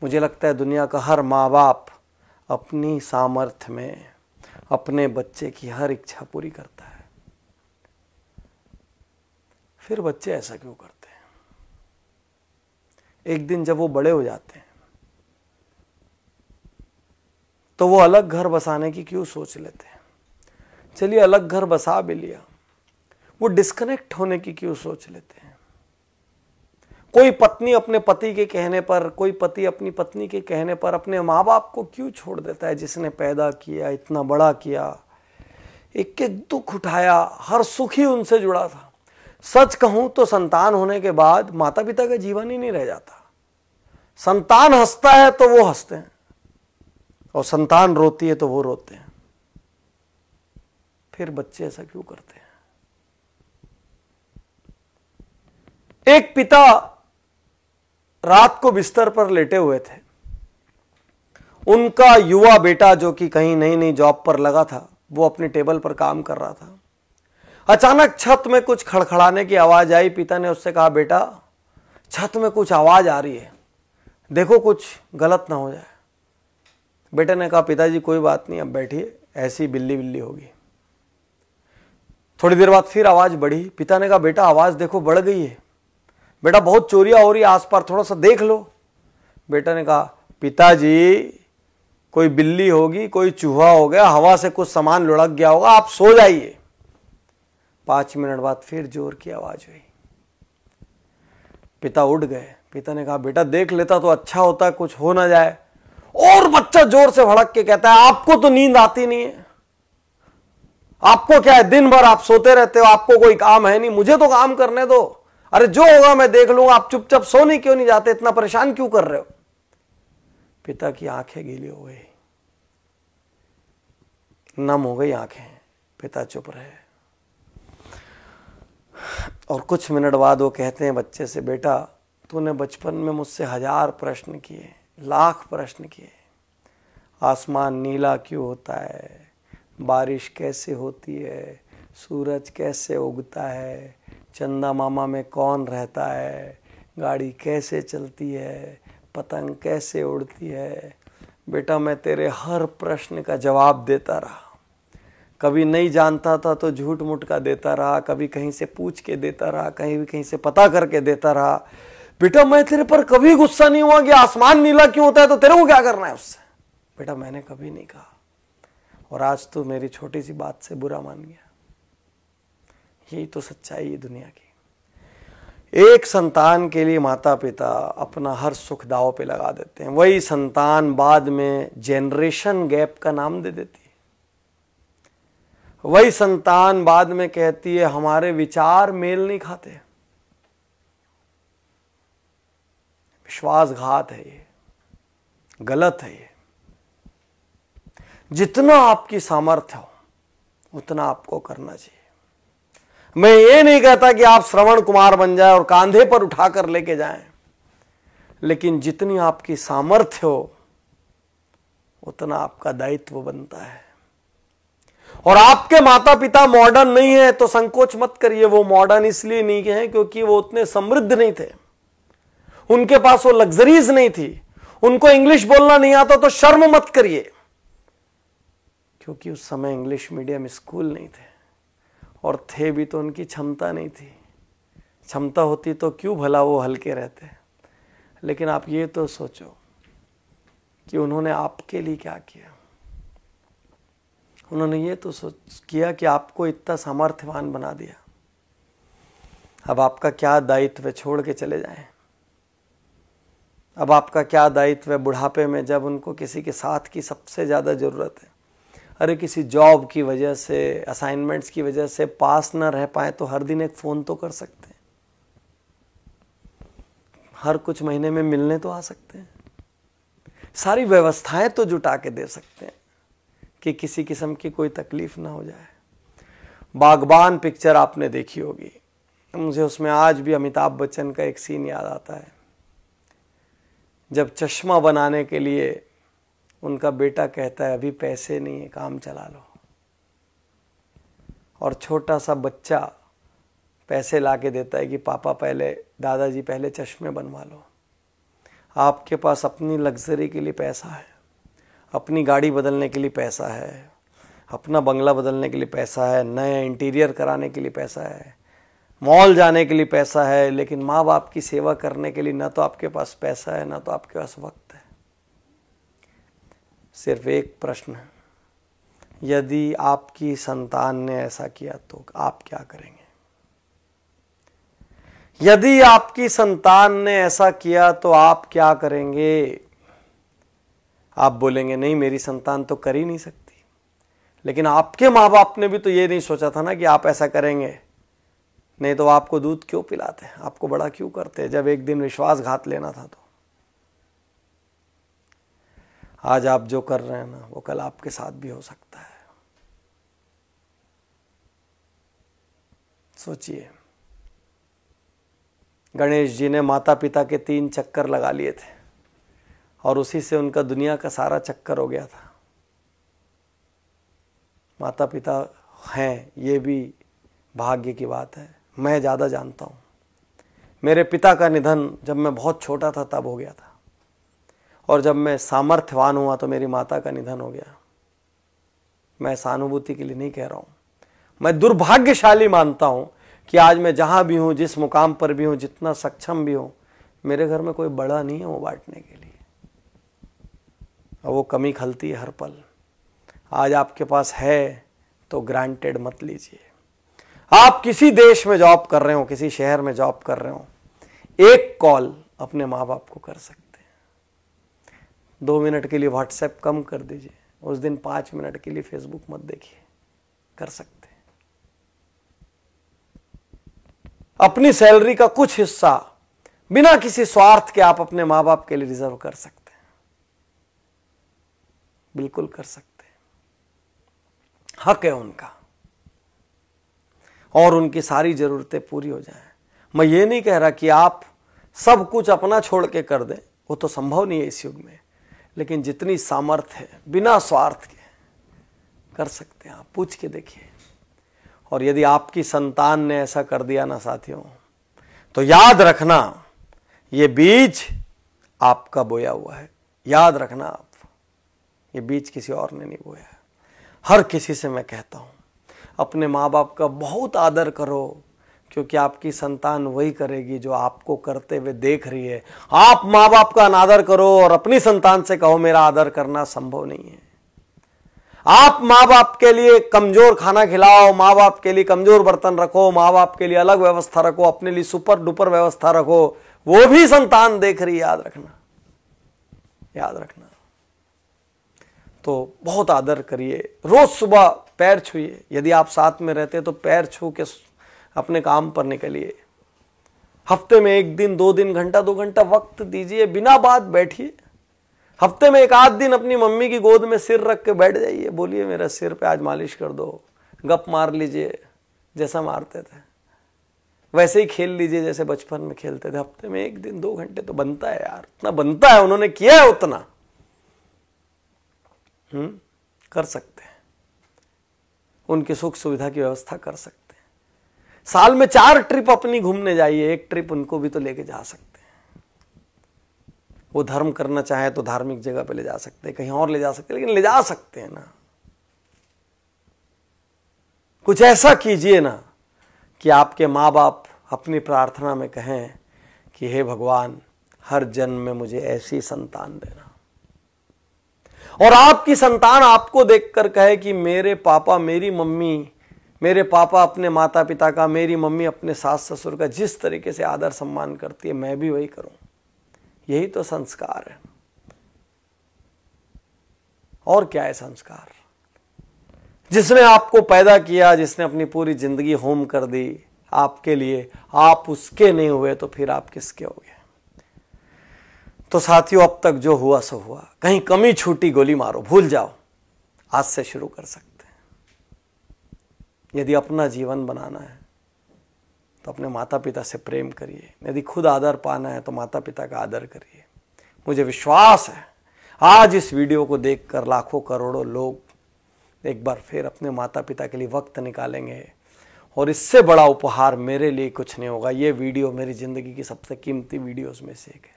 मुझे लगता है दुनिया का हर माँ बाप अपनी सामर्थ्य में अपने बच्चे की हर इच्छा पूरी करता है। फिर बच्चे ऐसा क्यों करते हैं? एक दिन जब वो बड़े हो जाते हैं तो वो अलग घर बसाने की क्यों सोच लेते हैं? चलिए अलग घर बसा भी लिया, वो डिस्कनेक्ट होने की क्यों सोच लेते हैं? कोई पत्नी अपने पति के कहने पर, कोई पति अपनी पत्नी के कहने पर अपने माँ बाप को क्यों छोड़ देता है, जिसने पैदा किया, इतना बड़ा किया, एक एक दुख उठाया, हर सुख ही उनसे जुड़ा था। सच कहूं तो संतान होने के बाद माता पिता का जीवन ही नहीं रह जाता। संतान हंसता है तो वो हंसते हैं, और संतान रोती है तो वो रोते हैं। फिर बच्चे ऐसा क्यों करते हैं? एक पिता रात को बिस्तर पर लेटे हुए थे। उनका युवा बेटा, जो कि कहीं नई नई जॉब पर लगा था, वो अपने टेबल पर काम कर रहा था। अचानक छत में कुछ खड़खड़ाने की आवाज आई। पिता ने उससे कहा, बेटा छत में कुछ आवाज आ रही है, देखो कुछ गलत ना हो जाए। बेटे ने कहा, पिताजी कोई बात नहीं, अब बैठिए, ऐसी बिल्ली बिल्ली होगी। थोड़ी देर बाद फिर आवाज बढ़ी। पिता ने कहा, बेटा आवाज देखो बढ़ गई है, बेटा बहुत चोरियां हो रही है आसपास, थोड़ा सा देख लो। बेटा ने कहा, पिताजी कोई बिल्ली होगी, कोई चूहा हो गया, हवा से कुछ सामान लुढ़क गया होगा, आप सो जाइए। 5 मिनट बाद फिर जोर की आवाज हुई। पिता उठ गए। पिता ने कहा, बेटा देख लेता तो अच्छा होता, कुछ हो ना जाए। और बच्चा जोर से भड़क के कहता है, आपको तो नींद आती नहीं है, आपको क्या है, दिन भर आप सोते रहते हो, आपको कोई काम है नहीं, मुझे तो काम करने दो, अरे जो होगा मैं देख लूंगा, आप चुपचाप सोने क्यों नहीं जाते, इतना परेशान क्यों कर रहे हो? पिता की आंखें गीली हो गई, नम हो गई आंखें। पिता चुप रहे, और कुछ मिनट बाद वो कहते हैं बच्चे से, बेटा तूने बचपन में मुझसे 1000 प्रश्न किए, लाख प्रश्न किए। आसमान नीला क्यों होता है, बारिश कैसे होती है, सूरज कैसे उगता है, चंदा मामा में कौन रहता है, गाड़ी कैसे चलती है, पतंग कैसे उड़ती है। बेटा मैं तेरे हर प्रश्न का जवाब देता रहा, कभी नहीं जानता था तो झूठ मूठ का देता रहा, कभी कहीं से पूछ के देता रहा, कहीं से पता करके देता रहा। बेटा मैं तेरे पर कभी गुस्सा नहीं हुआ कि आसमान नीला क्यों होता है तो तेरे को क्या करना है उससे। बेटा मैंने कभी नहीं कहा, और आज तो मेरी छोटी सी बात से बुरा मान गया। यही तो सच्चाई है दुनिया की। एक संतान के लिए माता पिता अपना हर सुख दांव पे लगा देते हैं। वही संतान बाद में जेनरेशन गैप का नाम दे देती है। वही संतान बाद में कहती है हमारे विचार मेल नहीं खाते। विश्वासघात है ये, गलत है ये। जितना आपकी सामर्थ्य हो उतना आपको करना चाहिए। मैं ये नहीं कहता कि आप श्रवण कुमार बन जाए और कांधे पर उठाकर लेके जाएं, लेकिन जितनी आपकी सामर्थ्य हो उतना आपका दायित्व बनता है। और आपके माता पिता मॉडर्न नहीं है तो संकोच मत करिए। वो मॉडर्न इसलिए नहीं है क्योंकि वो उतने समृद्ध नहीं थे, उनके पास वो लग्जरीज नहीं थी, उनको इंग्लिश बोलना नहीं आता तो शर्म मत करिए, क्योंकि उस समय इंग्लिश मीडियम स्कूल नहीं थे, और थे भी तो उनकी क्षमता नहीं थी। क्षमता होती तो क्यों भला वो हल्के रहते। लेकिन आप ये तो सोचो कि उन्होंने आपके लिए क्या किया। उन्होंने ये तो किया कि आपको इतना सामर्थ्यवान बना दिया। अब आपका क्या दायित्व है, छोड़ के चले जाएं। अब आपका क्या दायित्व है बुढ़ापे में, जब उनको किसी के साथ की सबसे ज्यादा जरूरत है। अरे किसी जॉब की वजह से, असाइनमेंट्स की वजह से पास न रह पाए तो हर दिन एक फोन तो कर सकते हैं, हर कुछ महीने में मिलने तो आ सकते हैं, सारी व्यवस्थाएं तो जुटा के दे सकते हैं कि किसी किस्म की कोई तकलीफ ना हो जाए। बागबान पिक्चर आपने देखी होगी, मुझे उसमें आज भी अमिताभ बच्चन का एक सीन याद आता है, जब चश्मा बनाने के लिए उनका बेटा कहता है अभी पैसे नहीं है, काम चला लो, और छोटा सा बच्चा पैसे ला के देता है कि पापा पहले, दादाजी पहले चश्मे बनवा लो। आपके पास अपनी लग्जरी के लिए पैसा है, अपनी गाड़ी बदलने के लिए पैसा है, अपना बंगला बदलने के लिए पैसा है, नया इंटीरियर कराने के लिए पैसा है, मॉल जाने के लिए पैसा है, लेकिन माँ बाप की सेवा करने के लिए ना तो आपके पास पैसा है ना तो आपके पास वक्त है। सिर्फ एक प्रश्न है, यदि आपकी संतान ने ऐसा किया तो आप क्या करेंगे? यदि आपकी संतान ने ऐसा किया तो आप क्या करेंगे? आप बोलेंगे नहीं, मेरी संतान तो कर ही नहीं सकती। लेकिन आपके माँ बाप ने भी तो ये नहीं सोचा था ना कि आप ऐसा करेंगे, नहीं तो आपको दूध क्यों पिलाते, आपको बड़ा क्यों करते जब एक दिन विश्वासघात लेना था तो। आज आप जो कर रहे हैं ना वो कल आपके साथ भी हो सकता है। सोचिए, गणेश जी ने माता पिता के 3 चक्कर लगा लिए थे और उसी से उनका दुनिया का सारा चक्कर हो गया था। माता पिता हैं ये भी भाग्य की बात है। मैं ज़्यादा जानता हूँ। मेरे पिता का निधन जब मैं बहुत छोटा था तब हो गया था, और जब मैं सामर्थ्यवान हुआ तो मेरी माता का निधन हो गया। मैं सहानुभूति के लिए नहीं कह रहा हूँ, मैं दुर्भाग्यशाली मानता हूँ कि आज मैं जहाँ भी हूँ, जिस मुकाम पर भी हूँ, जितना सक्षम भी हूँ, मेरे घर में कोई बड़ा नहीं है वो बांटने के लिए, और वो कमी खलती है हर पल। आज आपके पास है तो ग्रांटेड मत लीजिए। आप किसी देश में जॉब कर रहे हो, किसी शहर में जॉब कर रहे हो, एक कॉल अपने माँ बाप को कर सकते हैं। 2 मिनट के लिए व्हाट्सएप कम कर दीजिए, उस दिन 5 मिनट के लिए फेसबुक मत देखिए, कर सकते हैं। अपनी सैलरी का कुछ हिस्सा बिना किसी स्वार्थ के आप अपने माँ बाप के लिए रिजर्व कर सकते हैं, बिल्कुल कर सकते हैं। हक है उनका, और उनकी सारी जरूरतें पूरी हो जाएं। मैं ये नहीं कह रहा कि आप सब कुछ अपना छोड़ के कर दें, वो तो संभव नहीं है इस युग में, लेकिन जितनी सामर्थ्य है बिना स्वार्थ के कर सकते हैं। आप पूछ के देखिए। और यदि आपकी संतान ने ऐसा कर दिया ना साथियों, तो याद रखना ये बीज आपका बोया हुआ है। याद रखना आप, ये बीज किसी और ने नहीं बोया है। हर किसी से मैं कहता हूं, अपने माँ बाप का बहुत आदर करो, क्योंकि आपकी संतान वही करेगी जो आपको करते हुए देख रही है। आप माँ बाप का अनादर करो और अपनी संतान से कहो मेरा आदर करना संभव नहीं है। आप माँ बाप के लिए कमजोर खाना खिलाओ, माँ बाप के लिए कमजोर बर्तन रखो, माँ बाप के लिए अलग व्यवस्था रखो, अपने लिए सुपर डुपर व्यवस्था रखो, वो भी संतान देख रही है। याद रखना, याद रखना। तो बहुत आदर करिए, रोज सुबह पैर छूइए। यदि आप साथ में रहते तो पैर छू के अपने काम पर निकलिए। हफ्ते में 1 दिन 2 दिन घंटा 2 घंटा वक्त दीजिए, बिना बात बैठिए। हफ्ते में 1 आध दिन अपनी मम्मी की गोद में सिर रख के बैठ जाइए, बोलिए मेरा सिर पे आज मालिश कर दो। गप मार लीजिए, जैसा मारते थे वैसे ही खेल लीजिए जैसे बचपन में खेलते थे। हफ्ते में 1 दिन 2 घंटे तो बनता है यार, उतना बनता है, उन्होंने किया है उतना। कर सकते हैं, उनकी सुख सुविधा की व्यवस्था कर सकते हैं। साल में 4 ट्रिप अपनी घूमने जाइए, 1 ट्रिप उनको भी तो लेके जा सकते हैं। वो धर्म करना चाहे तो धार्मिक जगह पे ले जा सकते हैं, कहीं और ले जा सकते हैं, लेकिन ले जा सकते हैं ना। कुछ ऐसा कीजिए ना कि आपके माँ बाप अपनी प्रार्थना में कहें कि हे भगवान, हर जन्म में मुझे ऐसी संतान देना। और आपकी संतान आपको देखकर कहे कि मेरे पापा मेरी मम्मी, मेरे पापा अपने माता पिता का, मेरी मम्मी अपने सास ससुर का जिस तरीके से आदर सम्मान करती है, मैं भी वही करूं। यही तो संस्कार है। और क्या है संस्कार? जिसने आपको पैदा किया, जिसने अपनी पूरी जिंदगी होम कर दी आपके लिए, आप उसके नहीं हुए तो फिर आप किसके हो गए? तो साथियों, अब तक जो हुआ सो हुआ। कहीं कमी छूटी गोली मारो, भूल जाओ। आज से शुरू कर सकते हैं। यदि अपना जीवन बनाना है तो अपने माता पिता से प्रेम करिए। यदि खुद आदर पाना है तो माता पिता का आदर करिए। मुझे विश्वास है आज इस वीडियो को देखकर लाखों करोड़ों लोग एक बार फिर अपने माता पिता के लिए वक्त निकालेंगे। और इससे बड़ा उपहार मेरे लिए कुछ नहीं होगा। ये वीडियो मेरी जिंदगी की सबसे कीमती वीडियोस में से एक है।